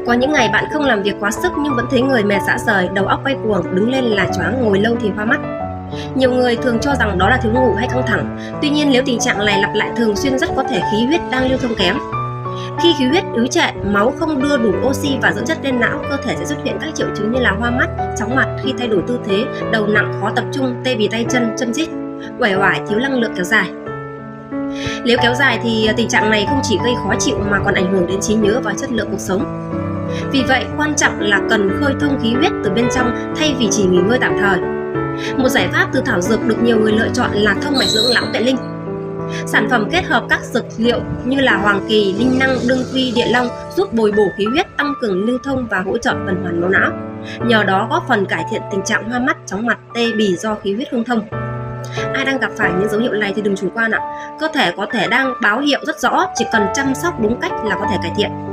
Có những ngày bạn không làm việc quá sức nhưng vẫn thấy người mệt rã rời, đầu óc quay cuồng, đứng lên là choáng, ngồi lâu thì hoa mắt. Nhiều người thường cho rằng đó là thiếu ngủ hay căng thẳng. Tuy nhiên, nếu tình trạng này lặp lại thường xuyên rất có thể khí huyết đang lưu thông kém. Khi khí huyết ứ trệ, máu không đưa đủ oxy và dưỡng chất lên não, cơ thể sẽ xuất hiện các triệu chứng như là hoa mắt, chóng mặt khi thay đổi tư thế, đầu nặng, khó tập trung, tê bì tay chân, châm chích, uể oải, thiếu năng lượng kéo dài. Nếu kéo dài thì tình trạng này không chỉ gây khó chịu mà còn ảnh hưởng đến trí nhớ và chất lượng cuộc sống. Vì vậy, quan trọng là cần khơi thông khí huyết từ bên trong thay vì chỉ nghỉ ngơi tạm thời. Một giải pháp từ thảo dược được nhiều người lựa chọn là thông mạch dưỡng lão tuệ linh. Sản phẩm kết hợp các dược liệu như là hoàng kỳ, linh năng, đương quy, địa long giúp bồi bổ khí huyết, tăng cường lưu thông và hỗ trợ tuần hoàn máu não. Nhờ đó góp phần cải thiện tình trạng hoa mắt, chóng mặt, tê bì do khí huyết không thông. Ai đang gặp phải những dấu hiệu này thì đừng chủ quan ạ. Cơ thể có thể đang báo hiệu rất rõ, chỉ cần chăm sóc đúng cách là có thể cải thiện.